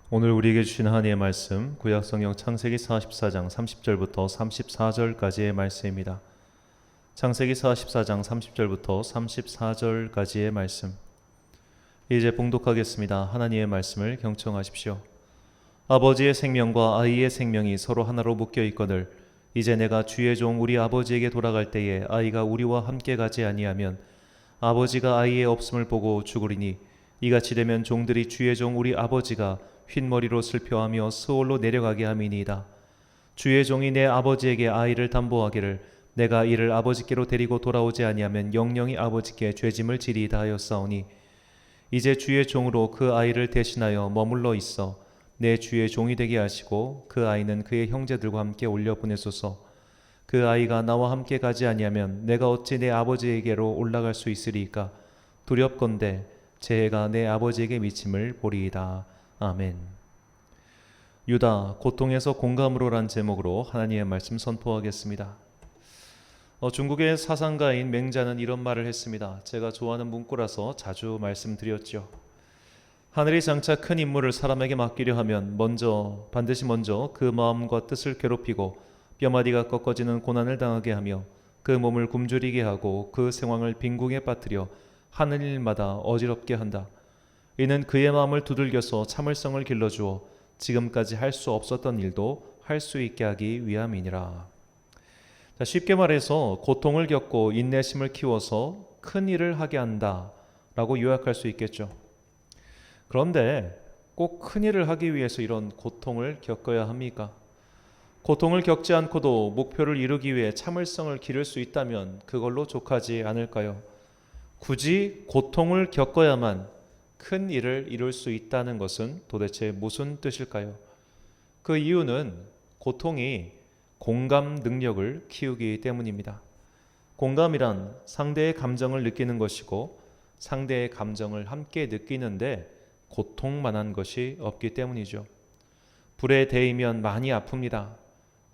오늘 우리에게 주신 하나님의 말씀 구약성경 창세기 44장 30절부터 34절까지의 말씀입니다. 창세기 44장 30절부터 34절까지의 말씀. 이제 봉독하겠습니다. 하나님의 말씀을 경청하십시오. 아버지의 생명과 아이의 생명이 서로 하나로 묶여 있거늘 이제 내가 주의 종 우리 아버지에게 돌아갈 때에 아이가 우리와 함께 가지 아니하면 아버지가 아이의 없음을 보고 죽으리니 이같이 되면 종들이 주의 종 우리 아버지가 흰머리로 슬퍼하며 스올로 내려가게 함이니이다. 주의 종이 내 아버지에게 아이를 담보하기를 내가 이를 아버지께로 데리고 돌아오지 아니하면 영영이 아버지께 죄짐을 지리이다 하였사오니 이제 주의 종으로 그 아이를 대신하여 머물러 있어 내 주의 종이 되게 하시고 그 아이는 그의 형제들과 함께 올려 보내소서. 그 아이가 나와 함께 가지 아니하면 내가 어찌 내 아버지에게로 올라갈 수 있으리이까. 두렵건대 재해가 내 아버지에게 미침을 보리이다. 아멘. 유다 고통에서 공감으로란 제목으로 하나님의 말씀 선포하겠습니다. 중국의 사상가인 맹자는 이런 말을 했습니다. 제가 좋아하는 문구라서 자주 말씀드렸죠. 하늘이 장차 큰 임무를 사람에게 맡기려 하면 반드시 먼저 그 마음과 뜻을 괴롭히고 뼈마디가 꺾어지는 고난을 당하게 하며 그 몸을 굶주리게 하고 그 생황을 빈궁에 빠뜨려 하는 일마다 어지럽게 한다. 이는 그의 마음을 두들겨서 참을성을 길러주어 지금까지 할 수 없었던 일도 할 수 있게 하기 위함이니라. 쉽게 말해서 고통을 겪고 인내심을 키워서 큰 일을 하게 한다 라고 요약할 수 있겠죠. 그런데 꼭 큰 일을 하기 위해서 이런 고통을 겪어야 합니까? 고통을 겪지 않고도 목표를 이루기 위해 참을성을 기를 수 있다면 그걸로 족하지 않을까요? 굳이 고통을 겪어야만 큰 일을 이룰 수 있다는 것은 도대체 무슨 뜻일까요? 그 이유는 고통이 공감 능력을 키우기 때문입니다. 공감이란 상대의 감정을 느끼는 것이고 상대의 감정을 함께 느끼는데 고통만한 것이 없기 때문이죠. 불에 데이면 많이 아픕니다.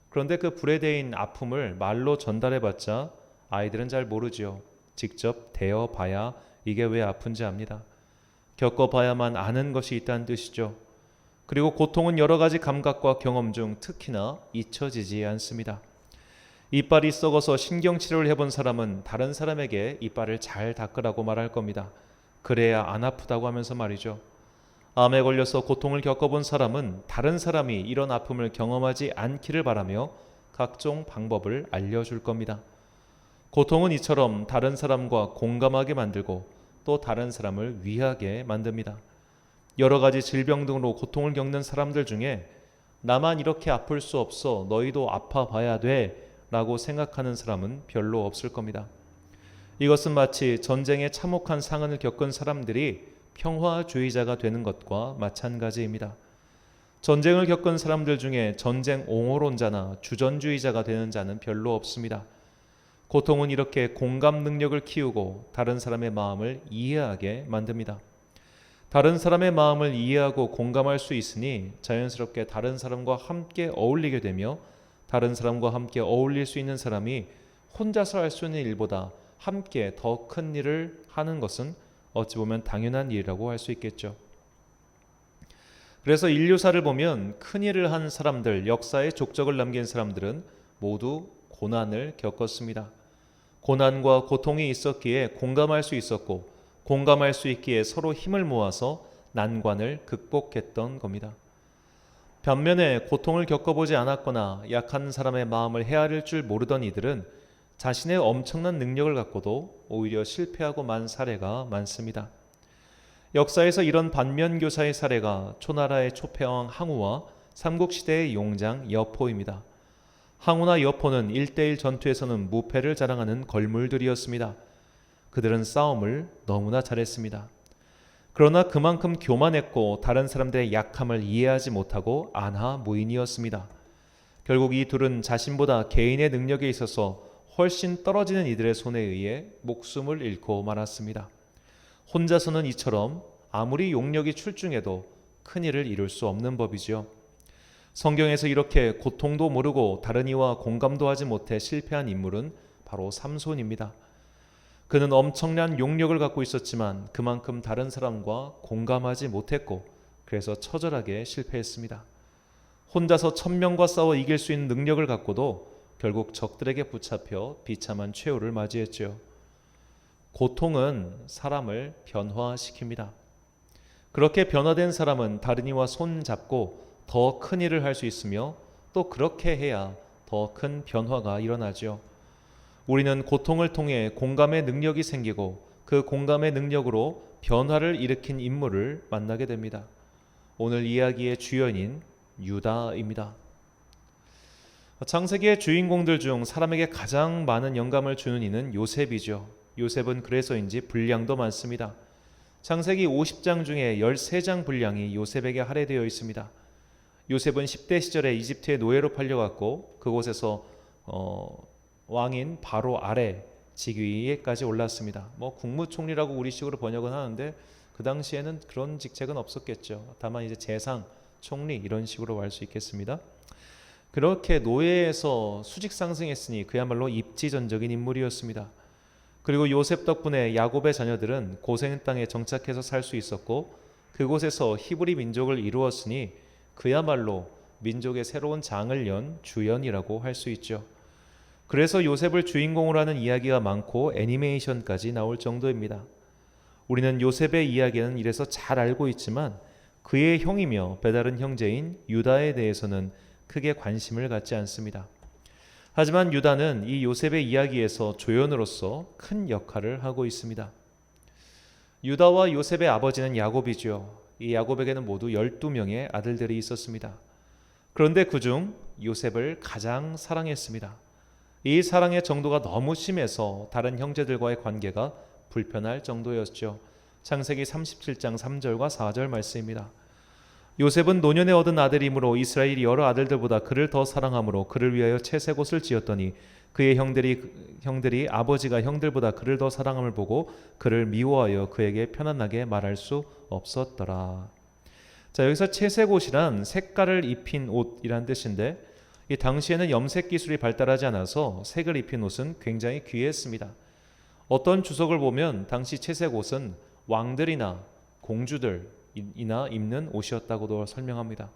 그런데 그 불에 데인 아픔을 말로 전달해봤자 아이들은 잘 모르죠. 직접 데어봐야 이게 왜 아픈지 압니다. 겪어봐야만 아는 것이 있다는 뜻이죠. 그리고 고통은 여러 가지 감각과 경험 중 특히나 잊혀지지 않습니다. 이빨이 썩어서 신경치료를 해본 사람은 다른 사람에게 이빨을 잘 닦으라고 말할 겁니다. 그래야 안 아프다고 하면서 말이죠. 암에 걸려서 고통을 겪어본 사람은 다른 사람이 이런 아픔을 경험하지 않기를 바라며 각종 방법을 알려줄 겁니다. 고통은 이처럼 다른 사람과 공감하게 만들고 또 다른 사람을 위하게 만듭니다. 여러 가지 질병 등으로 고통을 겪는 사람들 중에 나만 이렇게 아플 수 없어 너희도 아파봐야 돼 라고 생각하는 사람은 별로 없을 겁니다. 이것은 마치 전쟁에 참혹한 상흔을 겪은 사람들이 평화주의자가 되는 것과 마찬가지입니다. 전쟁을 겪은 사람들 중에 전쟁 옹호론자나 주전주의자가 되는 자는 별로 없습니다. 고통은 이렇게 공감 능력을 키우고 다른 사람의 마음을 이해하게 만듭니다. 다른 사람의 마음을 이해하고 공감할 수 있으니 자연스럽게 다른 사람과 함께 어울리게 되며 다른 사람과 함께 어울릴 수 있는 사람이 혼자서 할 수 있는 일보다 함께 더 큰 일을 하는 것은 어찌 보면 당연한 일이라고 할 수 있겠죠. 그래서 인류사를 보면 큰 일을 한 사람들, 역사에 족적을 남긴 사람들은 모두 고난을 겪었습니다. 고난과 고통이 있었기에 공감할 수 있었고 공감할 수 있기에 서로 힘을 모아서 난관을 극복했던 겁니다. 반면에 고통을 겪어보지 않았거나 약한 사람의 마음을 헤아릴 줄 모르던 이들은 자신의 엄청난 능력을 갖고도 오히려 실패하고 만 사례가 많습니다. 역사에서 이런 반면교사의 사례가 초나라의 초패왕 항우와 삼국시대의 용장 여포입니다. 항우나 여포는 1대1 전투에서는 무패를 자랑하는 걸물들이었습니다. 그들은 싸움을 너무나 잘했습니다. 그러나 그만큼 교만했고 다른 사람들의 약함을 이해하지 못하고 안하무인이었습니다. 결국 이 둘은 자신보다 개인의 능력에 있어서 훨씬 떨어지는 이들의 손에 의해 목숨을 잃고 말았습니다. 혼자서는 이처럼 아무리 용력이 출중해도 큰일을 이룰 수 없는 법이죠. 성경에서 이렇게 고통도 모르고 다른 이와 공감도 하지 못해 실패한 인물은 바로 삼손입니다. 그는 엄청난 용력을 갖고 있었지만 그만큼 다른 사람과 공감하지 못했고 그래서 처절하게 실패했습니다. 혼자서 1000명과 싸워 이길 수 있는 능력을 갖고도 결국 적들에게 붙잡혀 비참한 최후를 맞이했죠. 고통은 사람을 변화시킵니다. 그렇게 변화된 사람은 다른 이와 손잡고 더 큰 일을 할 수 있으며 또 그렇게 해야 더 큰 변화가 일어나죠. 우리는 고통을 통해 공감의 능력이 생기고 그 공감의 능력으로 변화를 일으킨 인물을 만나게 됩니다. 오늘 이야기의 주연인 유다입니다. 창세기의 주인공들 중 사람에게 가장 많은 영감을 주는 이는 요셉이죠. 요셉은 그래서인지 분량도 많습니다. 창세기 50장 중에 13장 분량이 요셉에게 할애되어 있습니다. 요셉은 10대 시절에 이집트의 노예로 팔려갔고 그곳에서 왕인 바로 아래 직위에까지 올랐습니다. 국무총리라고 우리식으로 번역은 하는데 그 당시에는 그런 직책은 없었겠죠. 다만 이제 재상, 총리 이런 식으로 할 수 있겠습니다. 그렇게 노예에서 수직 상승했으니 그야말로 입지전적인 인물이었습니다. 그리고 요셉 덕분에 야곱의 자녀들은 고센 땅에 정착해서 살 수 있었고 그곳에서 히브리 민족을 이루었으니 그야말로 민족의 새로운 장을 연 주연이라고 할 수 있죠. 그래서 요셉을 주인공으로 하는 이야기가 많고 애니메이션까지 나올 정도입니다. 우리는 요셉의 이야기는 이래서 잘 알고 있지만 그의 형이며 배다른 형제인 유다에 대해서는 크게 관심을 갖지 않습니다. 하지만 유다는 이 요셉의 이야기에서 조연으로서 큰 역할을 하고 있습니다. 유다와 요셉의 아버지는 야곱이죠. 이 야곱에게는 모두 12명의 아들들이 있었습니다. 그런데 그중 요셉을 가장 사랑했습니다. 이 사랑의 정도가 너무 심해서 다른 형제들과의 관계가 불편할 정도였죠. 창세기 37장 3절과 4절 말씀입니다. 요셉은 노년에 얻은 아들이므로 이스라엘이 여러 아들들보다 그를 더 사랑하므로 그를 위하여 채색 옷을 지었더니 그의 형들이 아버지가 형들보다 그를 더 사랑함을 보고 그를 미워하여 그에게 편안하게 말할 수 없었더라. 자, 여기서 채색 옷이란 색깔을 입힌 옷이란 뜻인데 이 당시에는 염색 기술이 발달하지 않아서 색을 입힌 옷은 굉장히 귀했습니다. 어떤 주석을 보면 당시 채색 옷은 왕들이나 공주들이나 입는 옷이었다고도 설명합니다.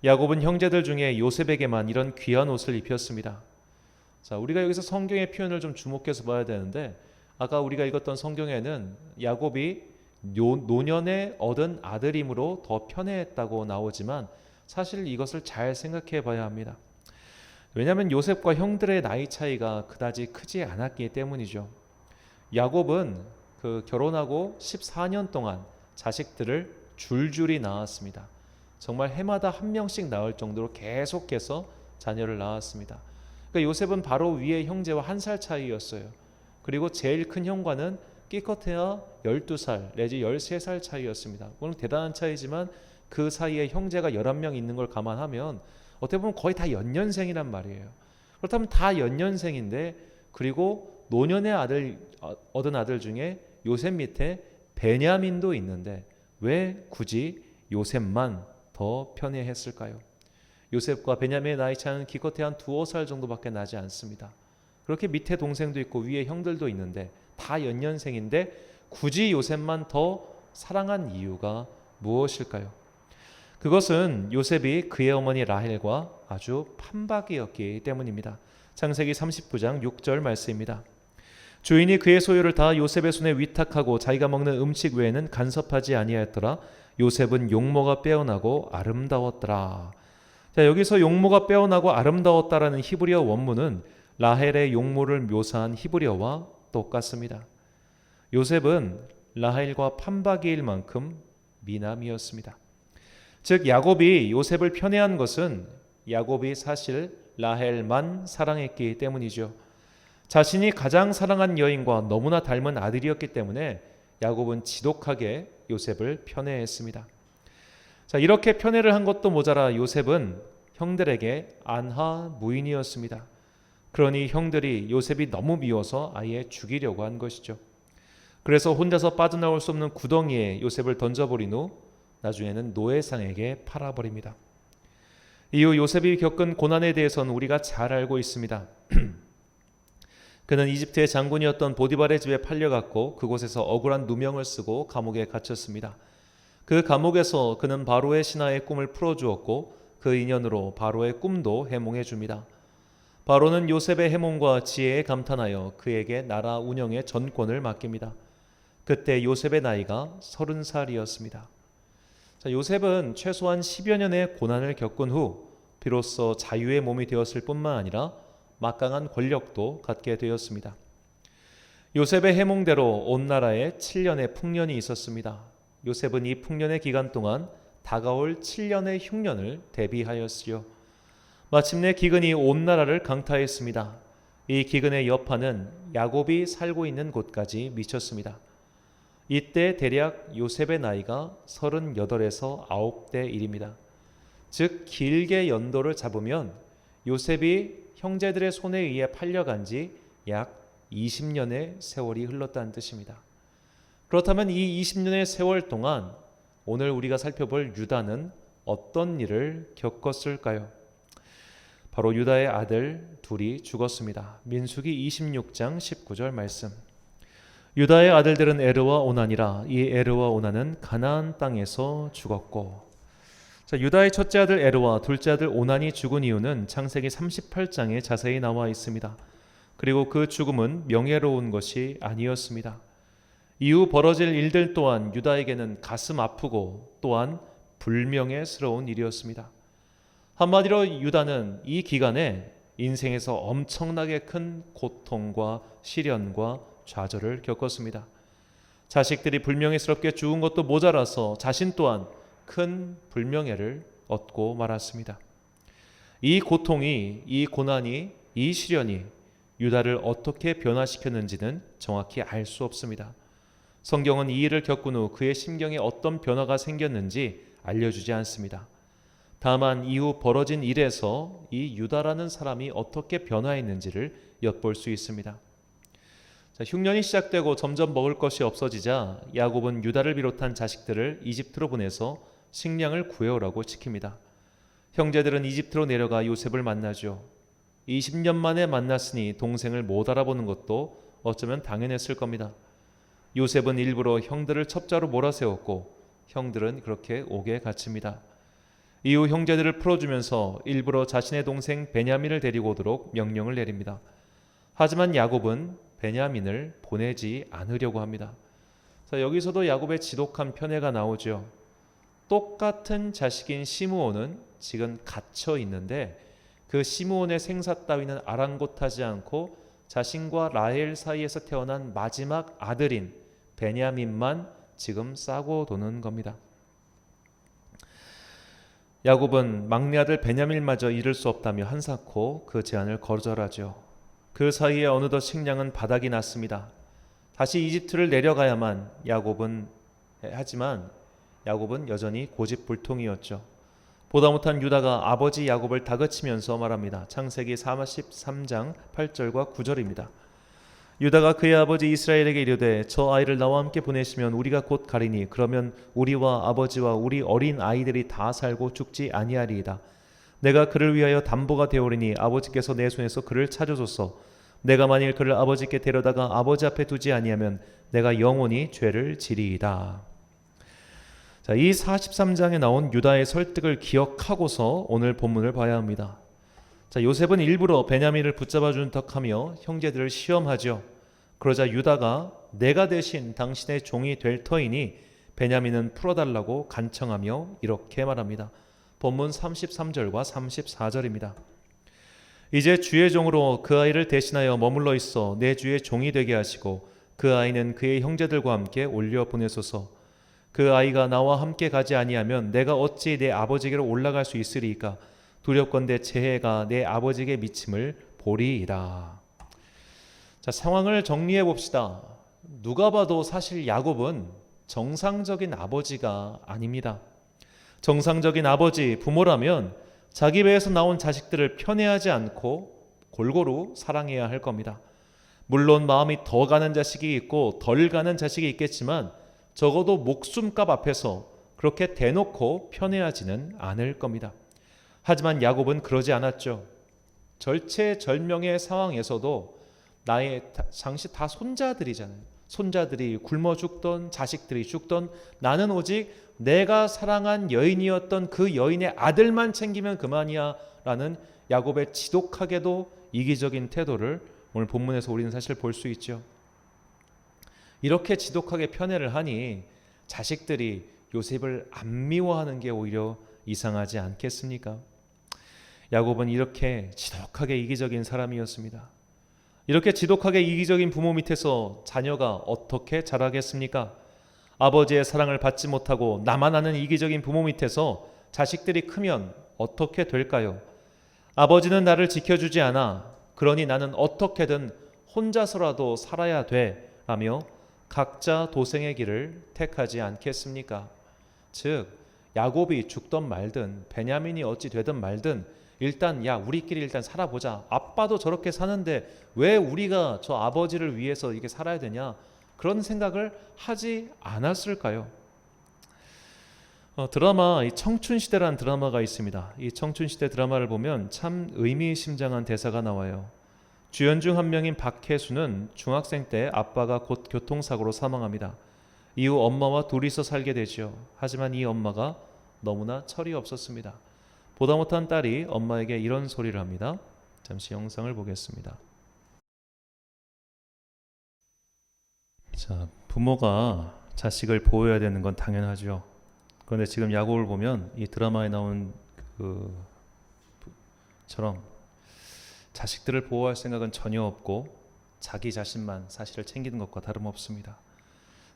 야곱은 형제들 중에 요셉에게만 이런 귀한 옷을 입혔습니다. 자, 우리가 여기서 성경의 표현을 좀 주목해서 봐야 되는데 아까 우리가 읽었던 성경에는 야곱이 노년에 얻은 아들이므로 더 편애했다고 나오지만 사실 이것을 잘 생각해 봐야 합니다. 왜냐하면 요셉과 형들의 나이 차이가 그다지 크지 않았기 때문이죠. 야곱은 결혼하고 14년 동안 자식들을 줄줄이 낳았습니다. 정말 해마다 한 명씩 낳을 정도로 계속해서 자녀를 낳았습니다. 그러니까 요셉은 바로 위의 형제와 1살 차이였어요. 그리고 제일 큰 형과는 끼껏해야 12살 내지 13살 차이였습니다. 물론 대단한 차이지만 그 사이에 형제가 11명 있는 걸 감안하면 어떻게 보면 거의 다 연년생이란 말이에요. 그렇다면 다 연년생인데 그리고 노년의 얻은 아들 중에 요셉 밑에 베냐민도 있는데 왜 굳이 요셉만 더 편애했을까요? 요셉과 베냐민의 나이 차이는 기껏해야 한 2-5살 정도밖에 나지 않습니다. 그렇게 밑에 동생도 있고 위에 형들도 있는데 다 연년생인데 굳이 요셉만 더 사랑한 이유가 무엇일까요? 그것은 요셉이 그의 어머니 라헬과 아주 판박이었기 때문입니다. 창세기 39장 6절 말씀입니다. 주인이 그의 소유를 다 요셉의 손에 위탁하고 자기가 먹는 음식 외에는 간섭하지 아니하였더라. 요셉은 용모가 빼어나고 아름다웠더라. 자, 여기서 용모가 빼어나고 아름다웠다라는 히브리어 원문은 라헬의 용모를 묘사한 히브리어와 똑같습니다. 요셉은 라헬과 판박이일 만큼 미남이었습니다. 즉 야곱이 요셉을 편애한 것은 야곱이 사실 라헬만 사랑했기 때문이죠. 자신이 가장 사랑한 여인과 너무나 닮은 아들이었기 때문에 야곱은 지독하게 요셉을 편애했습니다. 자, 이렇게 편애를 한 것도 모자라 요셉은 형들에게 안하 무인이었습니다. 그러니 형들이 요셉이 너무 미워서 아예 죽이려고 한 것이죠. 그래서 혼자서 빠져나올 수 없는 구덩이에 요셉을 던져버린 후 나중에는 노예상에게 팔아버립니다. 이후 요셉이 겪은 고난에 대해서는 우리가 잘 알고 있습니다. 그는 이집트의 장군이었던 보디발의 집에 팔려갔고 그곳에서 억울한 누명을 쓰고 감옥에 갇혔습니다. 그 감옥에서 그는 바로의 신하의 꿈을 풀어주었고 그 인연으로 바로의 꿈도 해몽해 줍니다. 바로는 요셉의 해몽과 지혜에 감탄하여 그에게 나라 운영의 전권을 맡깁니다. 그때 요셉의 나이가 30살이었습니다. 요셉은 최소한 10여 년의 고난을 겪은 후 비로소 자유의 몸이 되었을 뿐만 아니라 막강한 권력도 갖게 되었습니다. 요셉의 해몽대로 온 나라에 7년의 풍년이 있었습니다. 요셉은 이 풍년의 기간 동안 다가올 7년의 흉년을 대비하였으요. 마침내 기근이 온 나라를 강타했습니다. 이 기근의 여파는 야곱이 살고 있는 곳까지 미쳤습니다. 이때 대략 요셉의 나이가 38에서 9대 1입니다. 즉 길게 연도를 잡으면 요셉이 형제들의 손에 의해 팔려간 지 약 20년의 세월이 흘렀다는 뜻입니다. 그렇다면 이 20년의 세월 동안 오늘 우리가 살펴볼 유다는 어떤 일을 겪었을까요? 바로 유다의 아들 둘이 죽었습니다. 민수기 26장 19절 말씀. 유다의 아들들은 에르와 오난이라. 이 에르와 오난은 가나안 땅에서 죽었고. 유다의 첫째 아들 에르와 둘째 아들 오난이 죽은 이유는 창세기 38장에 자세히 나와 있습니다. 그리고 그 죽음은 명예로운 것이 아니었습니다. 이후 벌어질 일들 또한 유다에게는 가슴 아프고 또한 불명예스러운 일이었습니다. 한마디로 유다는 이 기간에 인생에서 엄청나게 큰 고통과 시련과 좌절을 겪었습니다. 자식들이 불명예스럽게 죽은 것도 모자라서 자신 또한 큰 불명예를 얻고 말았습니다. 이 고통이, 이 고난이, 이 시련이 유다를 어떻게 변화시켰는지는 정확히 알 수 없습니다. 성경은 이 일을 겪은 후 그의 심경에 어떤 변화가 생겼는지 알려주지 않습니다. 다만 이후 벌어진 일에서 이 유다라는 사람이 어떻게 변화했는지를 엿볼 수 있습니다. 흉년이 시작되고 점점 먹을 것이 없어지자 야곱은 유다를 비롯한 자식들을 이집트로 보내서 식량을 구해오라고 시킵니다. 형제들은 이집트로 내려가 요셉을 만나죠. 20년 만에 만났으니 동생을 못 알아보는 것도 어쩌면 당연했을 겁니다. 요셉은 일부러 형들을 첩자로 몰아세웠고 형들은 그렇게 옥에 갇힙니다. 이후 형제들을 풀어주면서 일부러 자신의 동생 베냐민을 데리고 오도록 명령을 내립니다. 하지만 야곱은 베냐민을 보내지 않으려고 합니다. 여기서도 야곱의 지독한 편애가 나오죠. 똑같은 자식인 시므온은 지금 갇혀 있는데 그 시므온의 생사 따위는 아랑곳하지 않고 자신과 라헬 사이에서 태어난 마지막 아들인 베냐민만 지금 싸고 도는 겁니다. 야곱은 막내 아들 베냐민마저 잃을 수 없다며 한사코 그 제안을 거절하죠. 그 사이에 어느덧 식량은 바닥이 났습니다. 다시 이집트를 내려가야만 하지만 야곱은 여전히 고집불통이었죠. 보다 못한 유다가 아버지 야곱을 다그치면서 말합니다. 창세기 43장 8절과 9절입니다. 유다가 그의 아버지 이스라엘에게 이르되 저 아이를 나와 함께 보내시면 우리가 곧 가리니 그러면 우리와 아버지와 우리 어린 아이들이 다 살고 죽지 아니하리이다. 내가 그를 위하여 담보가 되오리니 아버지께서 내 손에서 그를 찾아줬소. 내가 만일 그를 아버지께 데려다가 아버지 앞에 두지 아니하면 내가 영원히 죄를 지리이다. 이 43장에 나온 유다의 설득을 기억하고서 오늘 본문을 봐야 합니다. 요셉은 일부러 베냐민을 붙잡아 준 척하며 형제들을 시험하죠. 그러자 유다가 내가 대신 당신의 종이 될 터이니 베냐민은 풀어달라고 간청하며 이렇게 말합니다. 본문 33절과 34절입니다. 이제 주의 종으로 그 아이를 대신하여 머물러 있어 내 주의 종이 되게 하시고 그 아이는 그의 형제들과 함께 올려 보내소서. 그 아이가 나와 함께 가지 아니하면 내가 어찌 내 아버지께로 올라갈 수 있으리이까. 두렵건대 재해가 내 아버지에게 미침을 보리이다. 상황을 정리해 봅시다. 누가 봐도 사실 야곱은 정상적인 아버지가 아닙니다. 정상적인 아버지, 부모라면 자기 배에서 나온 자식들을 편애하지 않고 골고루 사랑해야 할 겁니다. 물론 마음이 더 가는 자식이 있고 덜 가는 자식이 있겠지만 적어도 목숨값 앞에서 그렇게 대놓고 편애하지는 않을 겁니다. 하지만 야곱은 그러지 않았죠. 절체절명의 상황에서도 나의 당시 다 손자들이잖아요. 손자들이 굶어 죽던, 자식들이 죽던, 나는 오직 내가 사랑한 여인이었던 그 여인의 아들만 챙기면 그만이야 라는 야곱의 지독하게도 이기적인 태도를 오늘 본문에서 우리는 사실 볼 수 있죠. 이렇게 지독하게 편애를 하니 자식들이 요셉을 안 미워하는 게 오히려 이상하지 않겠습니까? 야곱은 이렇게 지독하게 이기적인 사람이었습니다. 이렇게 지독하게 이기적인 부모 밑에서 자녀가 어떻게 자라겠습니까? 아버지의 사랑을 받지 못하고 나만 아는 이기적인 부모 밑에서 자식들이 크면 어떻게 될까요? 아버지는 나를 지켜주지 않아. 그러니 나는 어떻게든 혼자서라도 살아야 돼 라며 각자 도생의 길을 택하지 않겠습니까? 즉 야곱이 죽든 말든 베냐민이 어찌 되든 말든 일단 우리끼리 일단 살아보자. 아빠도 저렇게 사는데 왜 우리가 저 아버지를 위해서 이게 살아야 되냐? 그런 생각을 하지 않았을까요? 드라마 이 청춘시대라는 드라마가 있습니다. 이 청춘시대 드라마를 보면 참 의미심장한 대사가 나와요. 주연 중 한 명인 박혜수는 중학생 때 아빠가 곧 교통사고로 사망합니다. 이후 엄마와 둘이서 살게 되죠. 하지만 이 엄마가 너무나 철이 없었습니다. 보다 못한 딸이 엄마에게 이런 소리를 합니다. 잠시 영상을 보겠습니다. 자, 부모가 자식을 보호해야 되는 건 당연하죠. 그런데 지금 야곱을 보면 이 드라마에 나온 그처럼 자식들을 보호할 생각은 전혀 없고 자기 자신만 사실을 챙기는 것과 다름없습니다.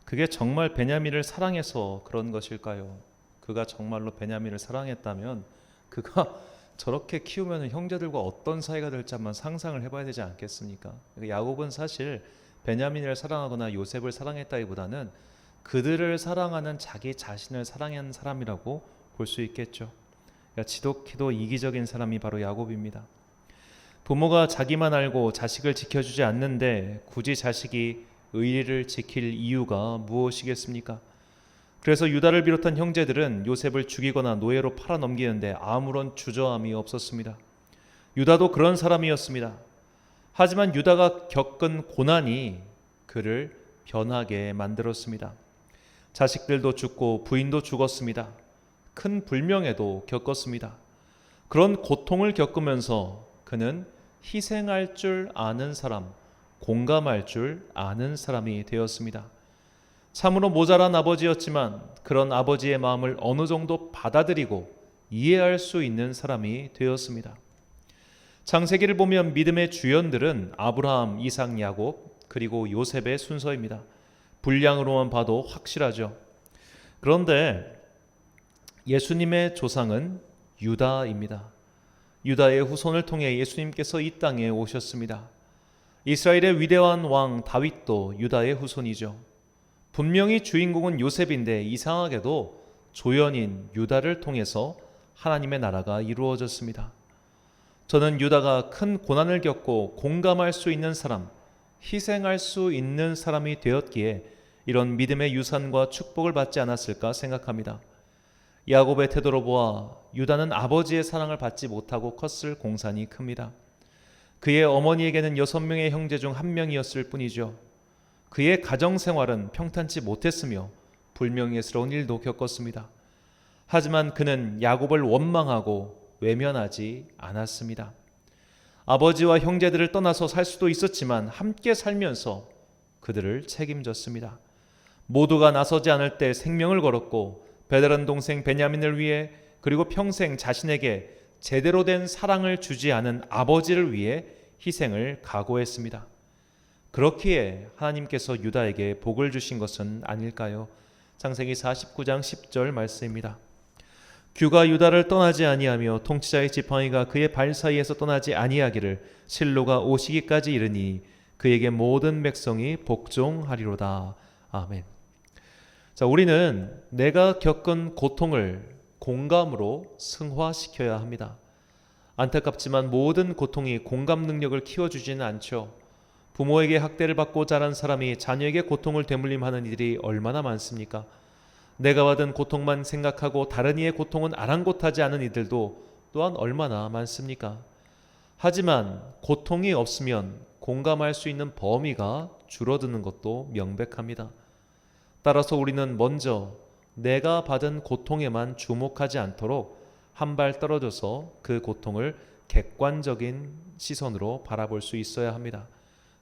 그게 정말 베냐민을 사랑해서 그런 것일까요? 그가 정말로 베냐민을 사랑했다면 그가 저렇게 키우면 형제들과 어떤 사이가 될지 한번 상상을 해봐야 되지 않겠습니까? 야곱은 사실 베냐민을 사랑하거나 요셉을 사랑했다기보다는 그들을 사랑하는 자기 자신을 사랑하는 사람이라고 볼 수 있겠죠. 그러니까 지독히도 이기적인 사람이 바로 야곱입니다. 부모가 자기만 알고 자식을 지켜주지 않는데 굳이 자식이 의리를 지킬 이유가 무엇이겠습니까? 그래서 유다를 비롯한 형제들은 요셉을 죽이거나 노예로 팔아넘기는데 아무런 주저함이 없었습니다. 유다도 그런 사람이었습니다. 하지만 유다가 겪은 고난이 그를 변하게 만들었습니다. 자식들도 죽고 부인도 죽었습니다. 큰 불명예도 겪었습니다. 그런 고통을 겪으면서 그는 희생할 줄 아는 사람, 공감할 줄 아는 사람이 되었습니다. 참으로 모자란 아버지였지만 그런 아버지의 마음을 어느 정도 받아들이고 이해할 수 있는 사람이 되었습니다. 창세기를 보면 믿음의 주연들은 아브라함, 이삭, 야곱 그리고 요셉의 순서입니다. 분량으로만 봐도 확실하죠. 그런데 예수님의 조상은 유다입니다. 유다의 후손을 통해 예수님께서 이 땅에 오셨습니다. 이스라엘의 위대한 왕 다윗도 유다의 후손이죠. 분명히 주인공은 요셉인데 이상하게도 조연인 유다를 통해서 하나님의 나라가 이루어졌습니다. 저는 유다가 큰 고난을 겪고 공감할 수 있는 사람, 희생할 수 있는 사람이 되었기에 이런 믿음의 유산과 축복을 받지 않았을까 생각합니다. 야곱의 태도로 보아 유다는 아버지의 사랑을 받지 못하고 컸을 공산이 큽니다. 그의 어머니에게는 6명의 형제 중 한 명이었을 뿐이죠. 그의 가정생활은 평탄치 못했으며 불명예스러운 일도 겪었습니다. 하지만 그는 야곱을 원망하고 외면하지 않았습니다. 아버지와 형제들을 떠나서 살 수도 있었지만 함께 살면서 그들을 책임졌습니다. 모두가 나서지 않을 때 생명을 걸었고 베드란 동생 베냐민을 위해 그리고 평생 자신에게 제대로 된 사랑을 주지 않은 아버지를 위해 희생을 각오했습니다. 그렇기에 하나님께서 유다에게 복을 주신 것은 아닐까요? 창세기 49장 10절 말씀입니다. 규가 유다를 떠나지 아니하며 통치자의 지팡이가 그의 발 사이에서 떠나지 아니하기를 실로가 오시기까지 이르니 그에게 모든 백성이 복종하리로다. 아멘. 자, 우리는 내가 겪은 고통을 공감으로 승화시켜야 합니다. 안타깝지만 모든 고통이 공감 능력을 키워주지는 않죠. 부모에게 학대를 받고 자란 사람이 자녀에게 고통을 되물림하는 일이 얼마나 많습니까? 내가 받은 고통만 생각하고 다른 이의 고통은 아랑곳하지 않은 이들도 또한 얼마나 많습니까? 하지만 고통이 없으면 공감할 수 있는 범위가 줄어드는 것도 명백합니다. 따라서 우리는 먼저 내가 받은 고통에만 주목하지 않도록 한 발 떨어져서 그 고통을 객관적인 시선으로 바라볼 수 있어야 합니다.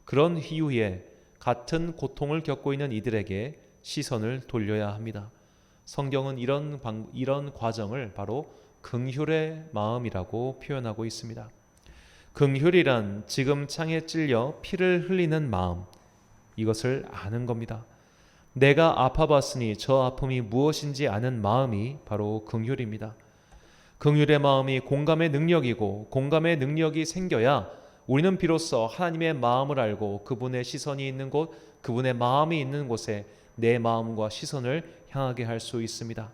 그런 이후에 같은 고통을 겪고 있는 이들에게 시선을 돌려야 합니다. 성경은 이런 과정을 바로 긍휼의 마음이라고 표현하고 있습니다. 긍휼이란 지금 창에 찔려 피를 흘리는 마음, 이것을 아는 겁니다. 내가 아파봤으니 저 아픔이 무엇인지 아는 마음이 바로 긍휼입니다. 긍휼의 마음이 공감의 능력이고, 공감의 능력이 생겨야 우리는 비로소 하나님의 마음을 알고 그분의 시선이 있는 곳, 그분의 마음이 있는 곳에 내 마음과 시선을 향하게 할 수 있습니다.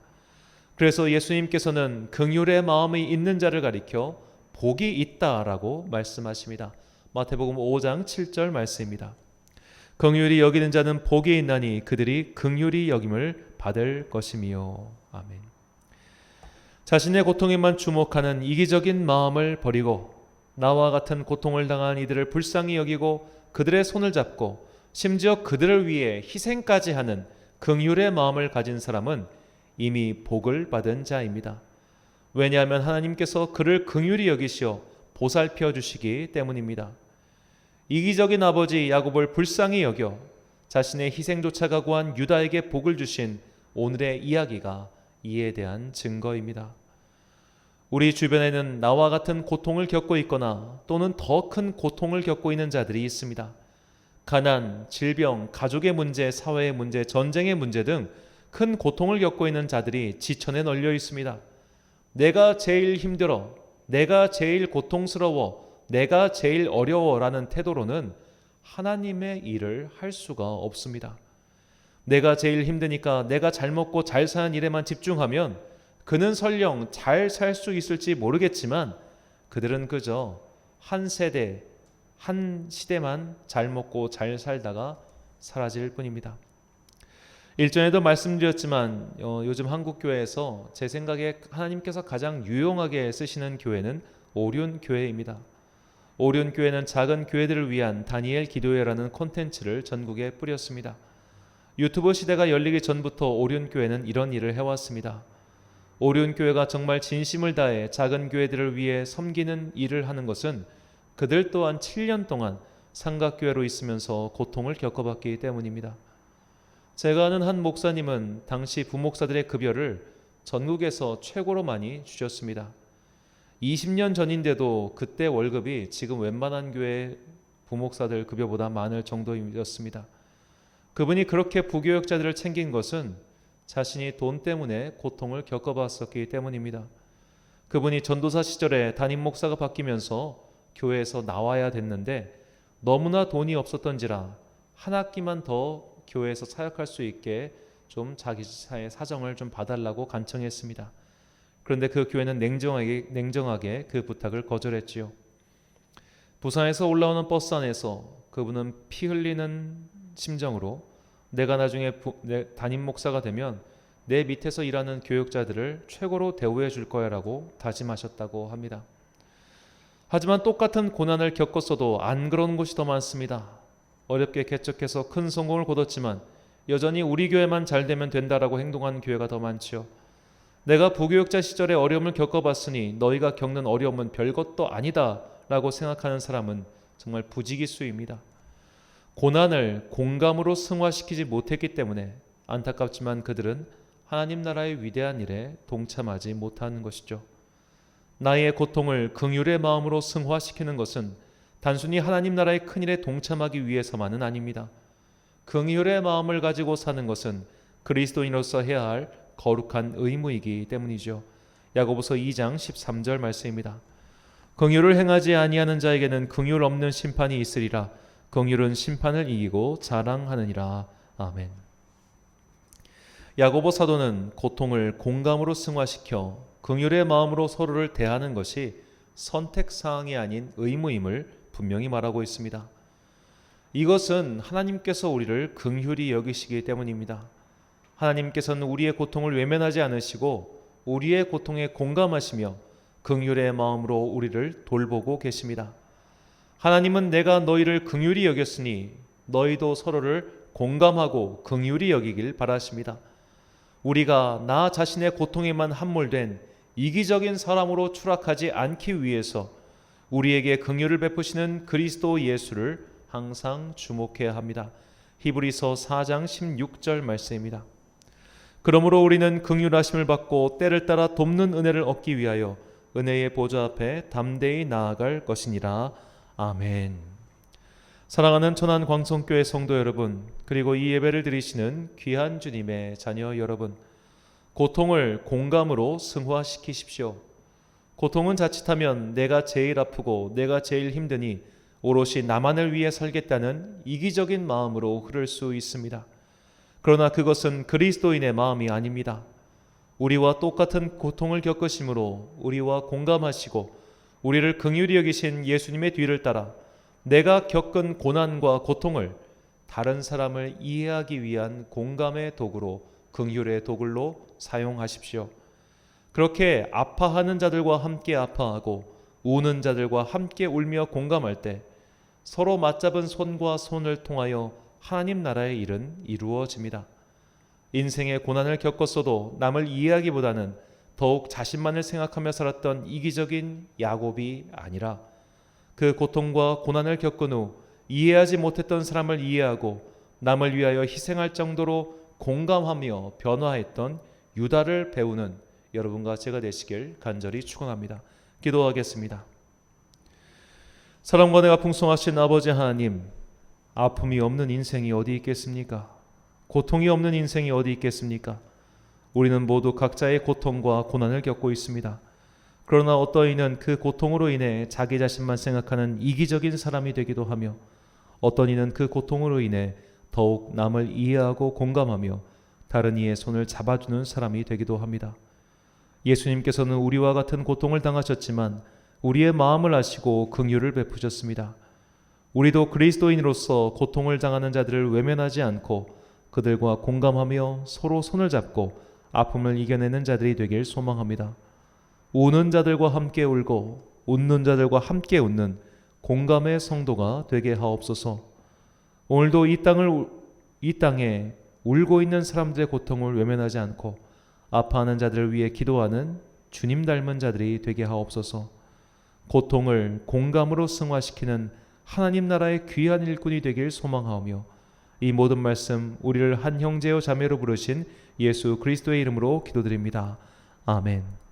그래서 예수님께서는 긍휼의 마음이 있는 자를 가리켜 복이 있다라고 말씀하십니다. 마태복음 5장 7절 말씀입니다. 긍휼히 여기는 자는 복이 있나니 그들이 긍휼히 여김을 받을 것이며. 아멘. 자신의 고통에만 주목하는 이기적인 마음을 버리고 나와 같은 고통을 당한 이들을 불쌍히 여기고 그들의 손을 잡고 심지어 그들을 위해 희생까지 하는 긍휼의 마음을 가진 사람은 이미 복을 받은 자입니다. 왜냐하면 하나님께서 그를 긍휼히 여기시어 보살펴 주시기 때문입니다. 이기적인 아버지 야곱을 불쌍히 여겨 자신의 희생조차가 구한 유다에게 복을 주신 오늘의 이야기가 이에 대한 증거입니다. 우리 주변에는 나와 같은 고통을 겪고 있거나 또는 더 큰 고통을 겪고 있는 자들이 있습니다. 가난, 질병, 가족의 문제, 사회의 문제, 전쟁의 문제 등 큰 고통을 겪고 있는 자들이 지천에 널려 있습니다. 내가 제일 힘들어, 내가 제일 고통스러워, 내가 제일 어려워라는 태도로는 하나님의 일을 할 수가 없습니다. 내가 제일 힘드니까 내가 잘 먹고 잘 사는 일에만 집중하면 그는 설령 잘 살 수 있을지 모르겠지만 그들은 그저 한 세대, 한 시대만 잘 먹고 잘 살다가 사라질 뿐입니다. 일전에도 말씀드렸지만 요즘 한국교회에서 제 생각에 하나님께서 가장 유용하게 쓰시는 교회는 오륜교회입니다. 오륜교회는 작은 교회들을 위한 다니엘 기도회라는 콘텐츠를 전국에 뿌렸습니다. 유튜브 시대가 열리기 전부터 오륜교회는 이런 일을 해왔습니다. 오륜교회가 정말 진심을 다해 작은 교회들을 위해 섬기는 일을 하는 것은 그들 또한 7년 동안 삼각교회로 있으면서 고통을 겪어봤기 때문입니다. 제가 아는 한 목사님은 당시 부목사들의 급여를 전국에서 최고로 많이 주셨습니다. 20년 전인데도 그때 월급이 지금 웬만한 교회 부목사들 급여보다 많을 정도였습니다. 그분이 그렇게 부교역자들을 챙긴 것은 자신이 돈 때문에 고통을 겪어봤었기 때문입니다. 그분이 전도사 시절에 담임 목사가 바뀌면서 교회에서 나와야 됐는데 너무나 돈이 없었던지라 한 학기만 더 교회에서 사역할 수 있게 좀 자기 사정을 좀 봐달라고 간청했습니다. 그런데 그 교회는 냉정하게 그 부탁을 거절했지요. 부산에서 올라오는 버스 안에서 그분은 피 흘리는 심정으로 내가 나중에 담임 목사가 되면 내 밑에서 일하는 교육자들을 최고로 대우해 줄 거야 라고 다짐하셨다고 합니다. 하지만 똑같은 고난을 겪었어도 안 그런 곳이 더 많습니다. 어렵게 개척해서 큰 성공을 거뒀지만 여전히 우리 교회만 잘 되면 된다라고 행동하는 교회가 더 많지요. 내가 부교육자 시절에 어려움을 겪어봤으니 너희가 겪는 어려움은 별것도 아니다 라고 생각하는 사람은 정말 부지기수입니다. 고난을 공감으로 승화시키지 못했기 때문에 안타깝지만 그들은 하나님 나라의 위대한 일에 동참하지 못하는 것이죠. 나의 고통을 긍휼의 마음으로 승화시키는 것은 단순히 하나님 나라의 큰일에 동참하기 위해서만은 아닙니다. 긍휼의 마음을 가지고 사는 것은 그리스도인으로서 해야 할 거룩한 의무이기 때문이죠. 야고보서 2장 13절 말씀입니다. 긍휼을 행하지 아니하는 자에게는 긍휼 없는 심판이 있으리라. 긍휼은 심판을 이기고 자랑하느니라. 아멘. 야고보 사도는 고통을 공감으로 승화시켜 긍휼의 마음으로 서로를 대하는 것이 선택사항이 아닌 의무임을 분명히 말하고 있습니다. 이것은 하나님께서 우리를 긍휼히 여기시기 때문입니다. 하나님께서는 우리의 고통을 외면하지 않으시고 우리의 고통에 공감하시며 긍휼의 마음으로 우리를 돌보고 계십니다. 하나님은 내가 너희를 긍휼히 여겼으니 너희도 서로를 공감하고 긍휼히 여기길 바라십니다. 우리가 나 자신의 고통에만 함몰된 이기적인 사람으로 추락하지 않기 위해서 우리에게 긍휼을 베푸시는 그리스도 예수를 항상 주목해야 합니다. 히브리서 4장 16절 말씀입니다. 그러므로 우리는 긍휼하심을 받고 때를 따라 돕는 은혜를 얻기 위하여 은혜의 보좌 앞에 담대히 나아갈 것이니라. 아멘. 사랑하는 천안 광성교회 성도 여러분, 그리고 이 예배를 드리시는 귀한 주님의 자녀 여러분, 고통을 공감으로 승화시키십시오. 고통은 자칫하면 내가 제일 아프고 내가 제일 힘드니 오롯이 나만을 위해 살겠다는 이기적인 마음으로 흐를 수 있습니다. 그러나 그것은 그리스도인의 마음이 아닙니다. 우리와 똑같은 고통을 겪으심으로 우리와 공감하시고 우리를 긍휼히 여기신 예수님의 뒤를 따라 내가 겪은 고난과 고통을 다른 사람을 이해하기 위한 공감의 도구로, 긍휼의 도구로 사용하십시오. 그렇게 아파하는 자들과 함께 아파하고 우는 자들과 함께 울며 공감할 때 서로 맞잡은 손과 손을 통하여 하나님 나라의 일은 이루어집니다. 인생의 고난을 겪었어도 남을 이해하기보다는 더욱 자신만을 생각하며 살았던 이기적인 야곱이 아니라 그 고통과 고난을 겪은 후 이해하지 못했던 사람을 이해하고 남을 위하여 희생할 정도로 공감하며 변화했던 유다를 배우는 여러분과 제가 되시길 간절히 축원합니다. 기도하겠습니다. 사랑과 은혜가 풍성하신 아버지 하나님, 아픔이 없는 인생이 어디 있겠습니까? 고통이 없는 인생이 어디 있겠습니까? 우리는 모두 각자의 고통과 고난을 겪고 있습니다. 그러나 어떤 이는 그 고통으로 인해 자기 자신만 생각하는 이기적인 사람이 되기도 하며 어떤 이는 그 고통으로 인해 더욱 남을 이해하고 공감하며 다른 이의 손을 잡아주는 사람이 되기도 합니다. 예수님께서는 우리와 같은 고통을 당하셨지만 우리의 마음을 아시고 긍휼을 베푸셨습니다. 우리도 그리스도인으로서 고통을 당하는 자들을 외면하지 않고 그들과 공감하며 서로 손을 잡고 아픔을 이겨내는 자들이 되길 소망합니다. 우는 자들과 함께 울고 웃는 자들과 함께 웃는 공감의 성도가 되게 하옵소서. 오늘도 이 땅에 울고 있는 사람들의 고통을 외면하지 않고 아파하는 자들을 위해 기도하는 주님 닮은 자들이 되게 하옵소서. 고통을 공감으로 승화시키는 하나님 나라의 귀한 일꾼이 되길 소망하오며 이 모든 말씀 우리를 한 형제요 자매로 부르신 예수 그리스도의 이름으로 기도드립니다. 아멘.